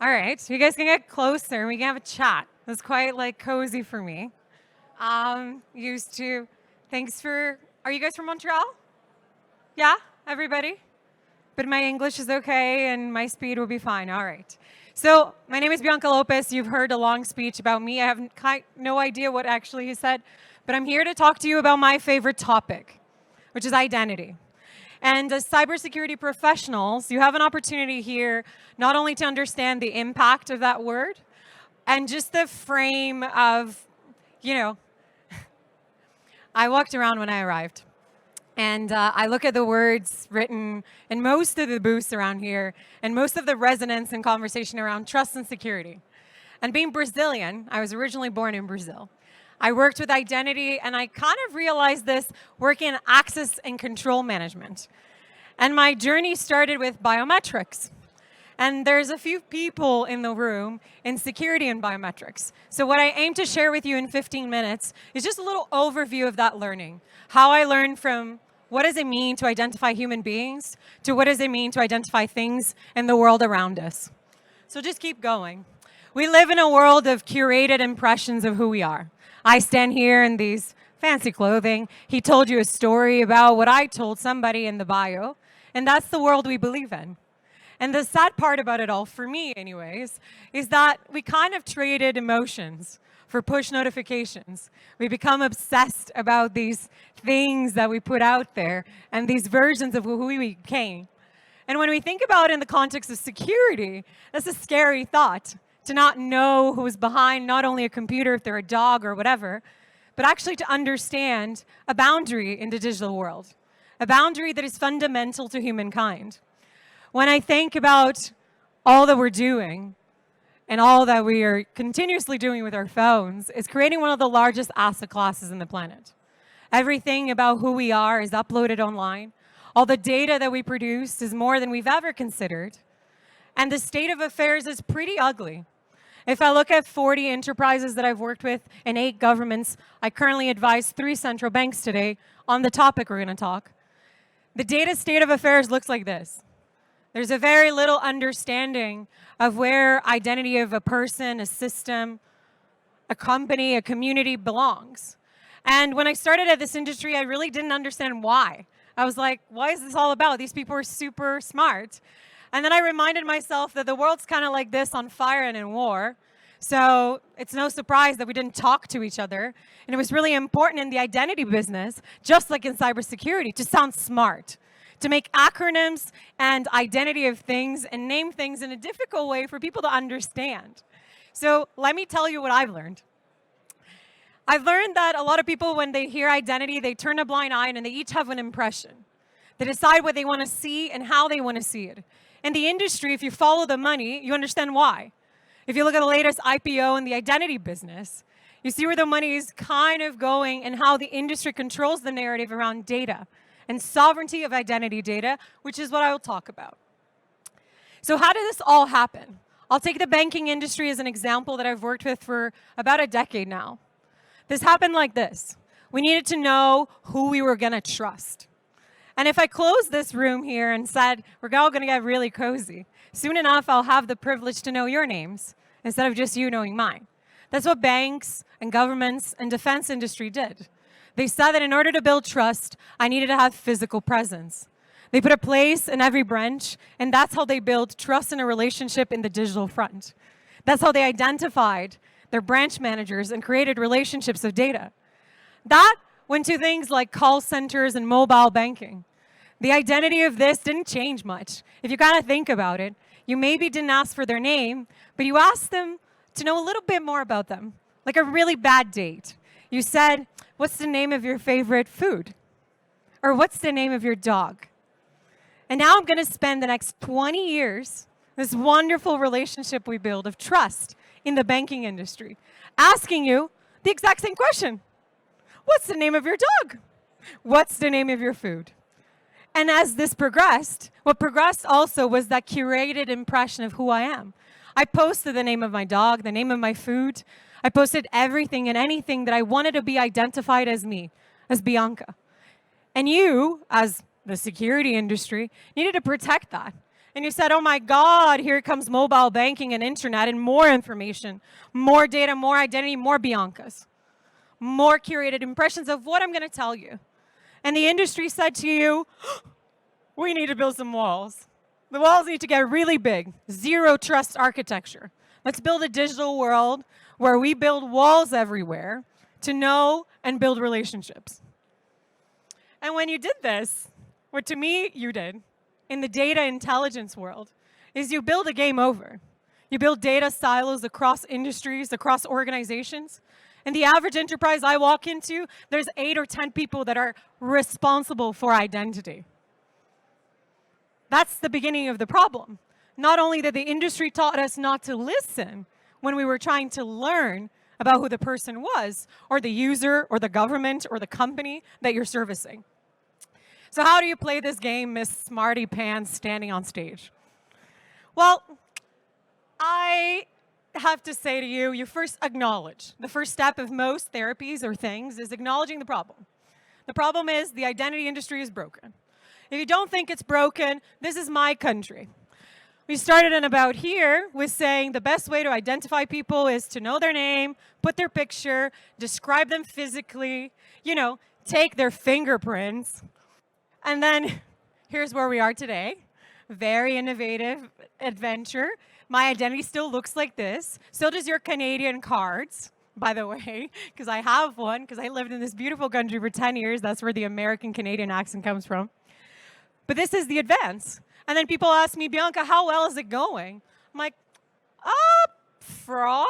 All right, so you guys can get closer and we can have a chat. It's quite like cozy for me. Used to, are you guys from Montreal? Yeah, everybody? But my English is okay and my speed will be fine, all right. So my name is Bianca LOPES. You've heard a long speech about me. I have no idea what actually he said, but I'm here to talk to you about my favorite topic, which is identity. And as cybersecurity professionals, you have an opportunity here not only to understand the impact of that word and just the frame of, I walked around when I arrived. And I look at the words written in most of the booths around here and most of the resonance and conversation around trust and security. And being Brazilian, I was originally born in Brazil. I worked with identity, and I kind of realized this working in access and control management. And my journey started with biometrics. And there's a few people in the room in security and biometrics. So what I aim to share with you in 15 minutes is just a little overview of that learning. How I learned from what does it mean to identify human beings to what does it mean to identify things in the world around us. So just keep going. We live in a world of curated impressions of who we are. I stand here in these fancy clothing. He told you a story about what I told somebody in the bio, and that's the world we believe in. And the sad part about it all, for me anyways, is that we kind of traded emotions for push notifications. We become obsessed about these things that we put out there and these versions of who we became. And when we think about it in the context of security, that's a scary thought, to not know who's behind not only a computer, if they're a dog or whatever, but actually to understand a boundary in the digital world, a boundary that is fundamental to humankind. When I think about all that we're doing and all that we are continuously doing with our phones, it's creating one of the largest asset classes in the planet. Everything about who we are is uploaded online. All the data that we produce is more than we've ever considered. And the state of affairs is pretty ugly. If I look at 40 enterprises that I've worked with and 8 governments, I currently advise 3 central banks today on the topic we're going to talk. The data state of affairs looks like this. There's a very little understanding of where identity of a person, a system, a company, a community belongs. And when I started at this industry, I really didn't understand why. I was like, why is this all about? These people are super smart. And then I reminded myself that the world's kind of like this, on fire and in war. So it's no surprise that we didn't talk to each other. And it was really important in the identity business, just like in cybersecurity, to sound smart, to make acronyms and identity of things and name things in a difficult way for people to understand. So let me tell you what I've learned. I've learned that a lot of people, when they hear identity, they turn a blind eye and they each have an impression. They decide what they want to see and how they want to see it. In the industry, if you follow the money, you understand why. If you look at the latest IPO in the identity business, you see where the money is kind of going and how the industry controls the narrative around data and sovereignty of identity data, which is what I will talk about. So how did this all happen? I'll take the banking industry as an example that I've worked with for about a decade now. This happened like this. We needed to know who we were going to trust. And if I close this room here and said, we're all going to get really cozy, soon enough, I'll have the privilege to know your names instead of just you knowing mine. That's what banks and governments and defense industry did. They said that in order to build trust, I needed to have physical presence. They put a place in every branch, and that's how they built trust in a relationship in the digital front. That's how they identified their branch managers and created relationships of data. That went to things like call centers and mobile banking. The identity of this didn't change much. If you kind of think about it, you maybe didn't ask for their name, but you asked them to know a little bit more about them, like a really bad date. You said, what's the name of your favorite food? Or what's the name of your dog? And now I'm going to spend the next 20 years, this wonderful relationship we build of trust in the banking industry, asking you the exact same question. What's the name of your dog? What's the name of your food? And as this progressed, what progressed also was that curated impression of who I am. I posted the name of my dog, the name of my food. I posted everything and anything that I wanted to be identified as me, as Bianca. And you, as the security industry, needed to protect that. and you said, oh my God, here comes mobile banking and internet and more information, more data, more identity, more Biancas, more curated impressions of what I'm going to tell you. And the industry said to you, we need to build some walls. The walls need to get really big, zero trust architecture. Let's build a digital world where we build walls everywhere to know and build relationships. And when you did this, what to me you did in the data intelligence world is you build a game over. You build data silos across industries, across organizations. And the average enterprise I walk into, there's 8 or 10 people that are responsible for identity. That's the beginning of the problem. Not only that the industry taught us not to listen when we were trying to learn about who the person was, or the user, or the government, or the company that you're servicing. So how do you play this game, Miss Smarty Pants standing on stage? Well, I have to say to you, you first acknowledge. The first step of most therapies or things is acknowledging the problem. The problem is the identity industry is broken. If you don't think it's broken, this is my country. We started in about here with saying the best way to identify people is to know their name, put their picture, describe them physically, take their fingerprints. And then here's where we are today. Very innovative adventure. My identity still looks like this. So does your Canadian cards, by the way, because I have one, because I lived in this beautiful country for 10 years. That's where the American-Canadian accent comes from. But this is the advance. And then people ask me, Bianca, how well is it going? I'm like, fraud?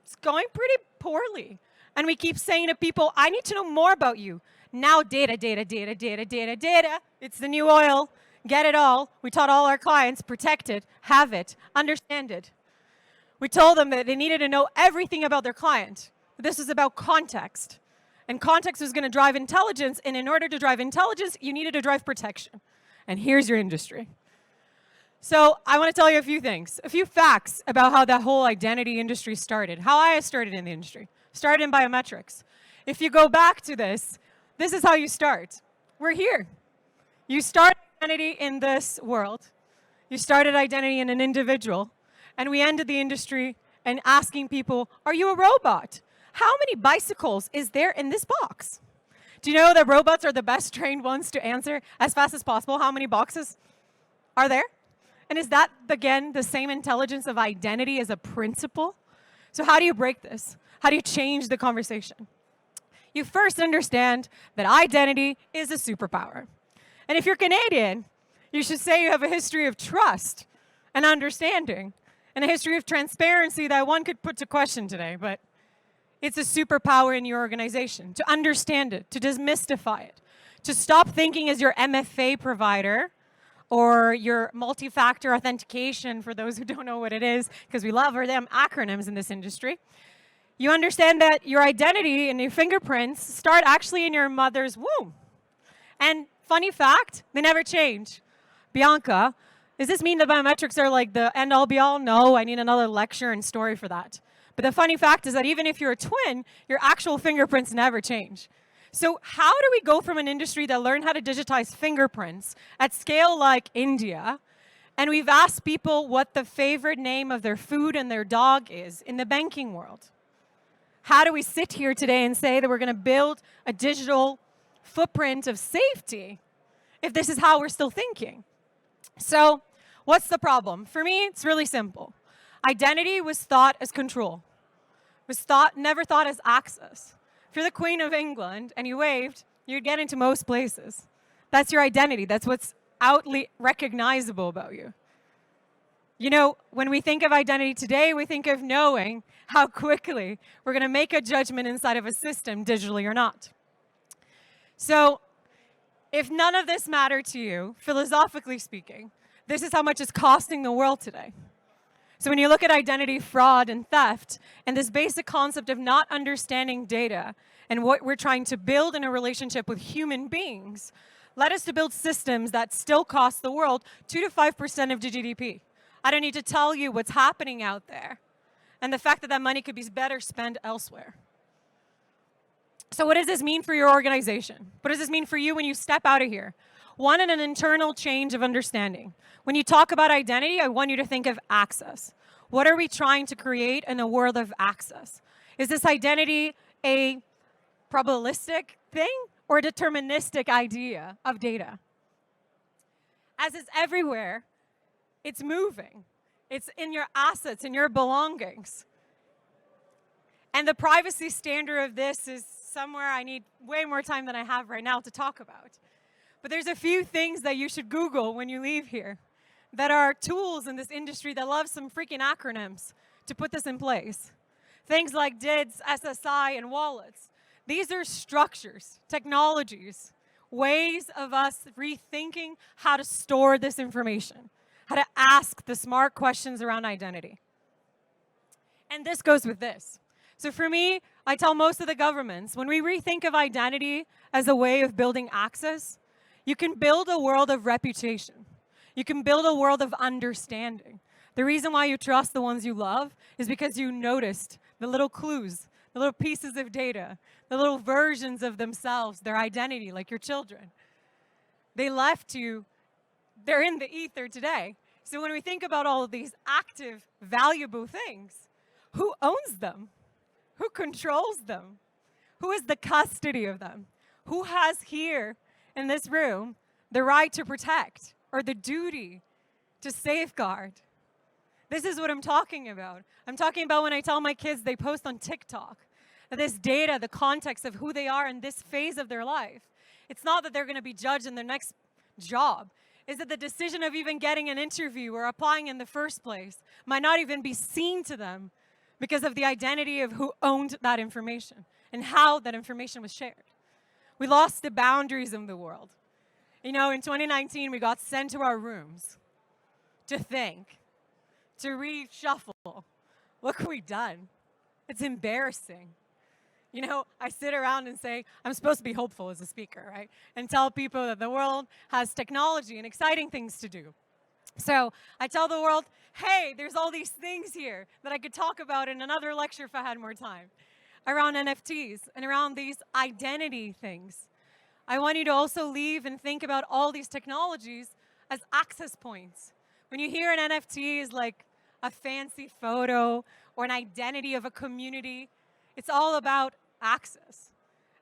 It's going pretty poorly. And we keep saying to people, I need to know more about you. Now data, data, data, data, data, data. It's the new oil. Get it all. We taught all our clients, protect it, have it, understand it. We told them that they needed to know everything about their client. This is about context. And context was going to drive intelligence. And in order to drive intelligence, you needed to drive protection. And here's your industry. So I want to tell you a few things, a few facts about how the whole identity industry started, how I started in the industry. Started in biometrics. If you go back to this is how you start. We're here. You start identity in this world. You started identity in an individual. And we ended the industry and asking people, are you a robot? How many bicycles is there in this box? Do you know that robots are the best trained ones to answer as fast as possible how many boxes are there? And is that, again, the same intelligence of identity as a principle? So how do you break this? How do you change the conversation? You first understand that identity is a superpower. And if you're Canadian, you should say you have a history of trust and understanding and a history of transparency that one could put to question today. But it's a superpower in your organization to understand it, to demystify it, to stop thinking as your MFA provider or your multi-factor authentication, for those who don't know what it is, because we love our damn acronyms in this industry. You understand that your identity and your fingerprints start actually in your mother's womb. And funny fact, they never change. Bianca, does this mean that biometrics are like the end-all be-all? No, I need another lecture and story for that. But the funny fact is that even if you're a twin, your actual fingerprints never change. So how do we go from an industry that learned how to digitize fingerprints at scale like India, and we've asked people what the favorite name of their food and their dog is in the banking world? How do we sit here today and say that we're going to build a digital footprint of safety if this is how we're still thinking? So what's the problem? For me, it's really simple. Identity was thought as control, never thought as access. If you're the Queen of England and you waved, you'd get into most places. That's your identity. That's what's outly recognizable about you. You know, when we think of identity today, we think of knowing how quickly we're going to make a judgment inside of a system, digitally or not. So if none of this mattered to you, philosophically speaking, this is how much it's costing the world today. So when you look at identity fraud and theft, and this basic concept of not understanding data and what we're trying to build in a relationship with human beings, led us to build systems that still cost the world 2 to 5% of the GDP. I don't need to tell you what's happening out there and the fact that that money could be better spent elsewhere. So what does this mean for your organization? What does this mean for you when you step out of here? One, an internal change of understanding. When you talk about identity, I want you to think of access. What are we trying to create in a world of access? Is this identity a probabilistic thing or a deterministic idea of data? As it's everywhere, it's moving. It's in your assets, in your belongings. And the privacy standard of this is somewhere I need way more time than I have right now to talk about. But there's a few things that you should Google when you leave here that are tools in this industry that love some freaking acronyms to put this in place. Things like DIDs, SSI, and wallets. These are structures, technologies, ways of us rethinking how to store this information, how to ask the smart questions around identity. And this goes with this. So for me, I tell most of the governments, when we rethink of identity as a way of building access, you can build a world of reputation. You can build a world of understanding. The reason why you trust the ones you love is because you noticed the little clues, the little pieces of data, the little versions of themselves, their identity, like your children. They left you, they're in the ether today. So when we think about all of these active, valuable things, who owns them? Who controls them? Who is the custody of them? Who has here in this room the right to protect or the duty to safeguard? This is what I'm talking about. I'm talking about when I tell my kids they post on TikTok, that this data, the context of who they are in this phase of their life, it's not that they're going to be judged in their next job. Is that the decision of even getting an interview or applying in the first place might not even be seen to them because of the identity of who owned that information and how that information was shared. We lost the boundaries of the world. You know, in 2019, we got sent to our rooms to think, to reshuffle. Look what we've done. It's embarrassing. You know, I sit around and say, I'm supposed to be hopeful as a speaker, right? And tell people that the world has technology and exciting things to do. So I tell the world, hey, there's all these things here that I could talk about in another lecture if I had more time, around NFTs and around these identity things. I want you to also leave and think about all these technologies as access points. When you hear an NFT is like a fancy photo or an identity of a community, it's all about access.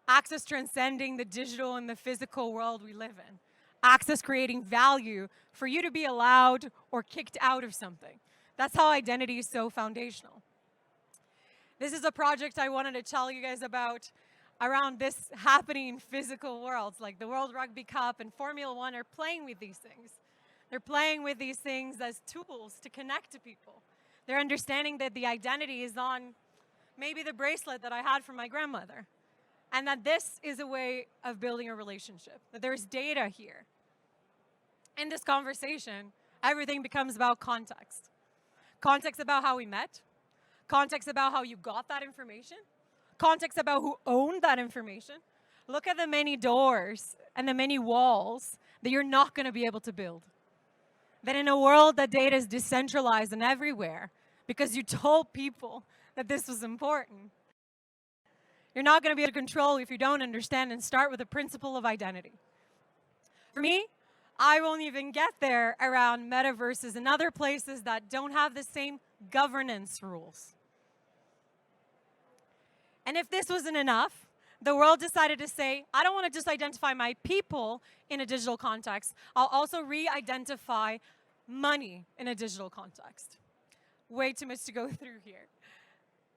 Access transcending the digital and the physical world we live in. Access creating value for you to be allowed or kicked out of something. That's how identity is so foundational. This is a project I wanted to tell you guys about around this happening in physical worlds, like the World Rugby Cup and Formula One are playing with these things. They're playing with these things as tools to connect to people. They're understanding that the identity is on maybe the bracelet that I had from my grandmother, and that this is a way of building a relationship, that there's data here. In this conversation, everything becomes about context. Context about how we met, context about how you got that information, context about who owned that information. Look at the many doors and the many walls that you're not going to be able to build. That in a world that data is decentralized and everywhere, because you told people that this was important, you're not going to be able to control if you don't understand and start with the principle of identity. For me, I won't even get there around metaverses and other places that don't have the same governance rules. And if this wasn't enough, the world decided to say, I don't want to just identify my people in a digital context. I'll also re-identify money in a digital context. Way too much to go through here.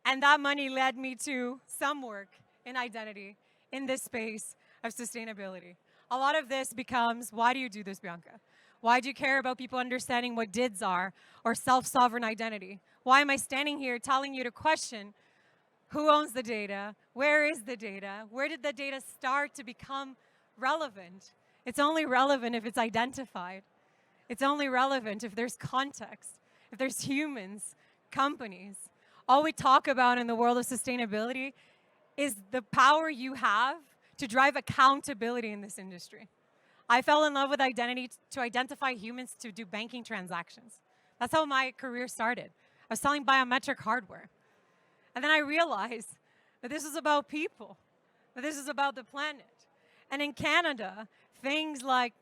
And that money led me to some work in identity in this space of sustainability. A lot of this becomes, why do you do this, Bianca? Why do you care about people understanding what DIDs are or self-sovereign identity? Why am I standing here telling you to question who owns the data? Where is the data? Where did the data start to become relevant? It's only relevant if it's identified. It's only relevant if there's context, if there's humans, companies. All we talk about in the world of sustainability is the power you have to drive accountability in this industry. I fell in love with identity to identify humans to do banking transactions. That's how my career started. I was selling biometric hardware. And then I realized that this is about people, that this is about the planet. And in Canada, Things like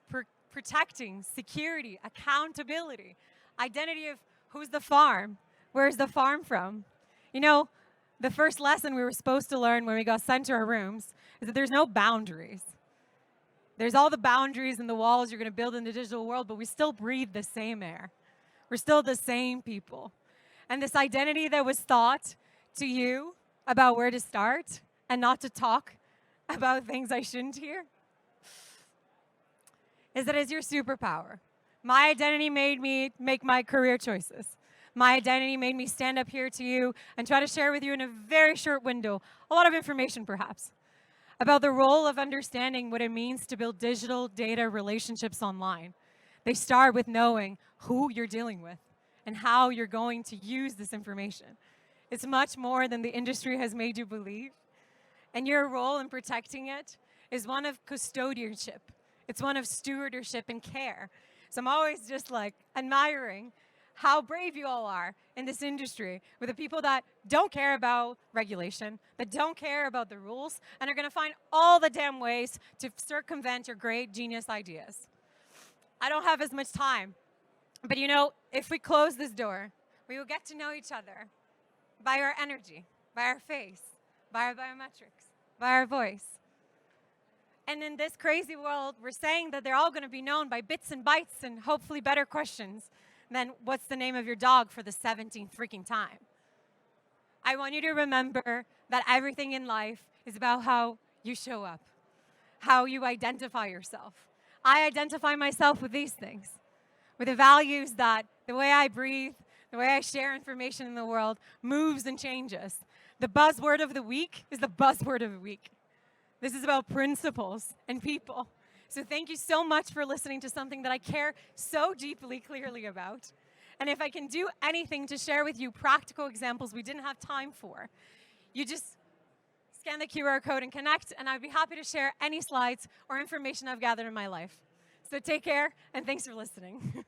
protecting, security, accountability, identity of who's the farm, where's the farm from. You know, the first lesson we were supposed to learn when we got sent to our rooms is that there's no boundaries. There's all the boundaries and the walls you're going to build in the digital world, but we still breathe the same air. We're still the same people. And this identity that was taught to you about where to start and not to talk about things I shouldn't hear is that it's your superpower. My identity made me make my career choices. My identity made me stand up here to you and try to share with you in a very short window, a lot of information perhaps, about the role of understanding what it means to build digital data relationships online. They start with knowing who you're dealing with and how you're going to use this information. It's much more than the industry has made you believe. And your role in protecting it is one of custodianship. It's one of stewardship and care. So I'm always just like admiring how brave you all are in this industry with the people that don't care about regulation, that don't care about the rules, and are going to find all the damn ways to circumvent your great genius ideas. I don't have as much time, but you know, if we close this door, we will get to know each other by our energy, by our face, by our biometrics, by our voice. And in this crazy world, we're saying that they're all going to be known by bits and bytes and hopefully better questions than what's the name of your dog for the 17th freaking time. I want you to remember that everything in life is about how you show up, how you identify yourself. I identify myself with these things, with the values that the way I breathe, the way I share information in the world moves and changes. The buzzword of the week is the buzzword of the week. This is about principles and people. So thank you so much for listening to something that I care so deeply, clearly about. And if I can do anything to share with you practical examples we didn't have time for, you just scan the QR code and connect, and I'd be happy to share any slides or information I've gathered in my life. So take care, and thanks for listening.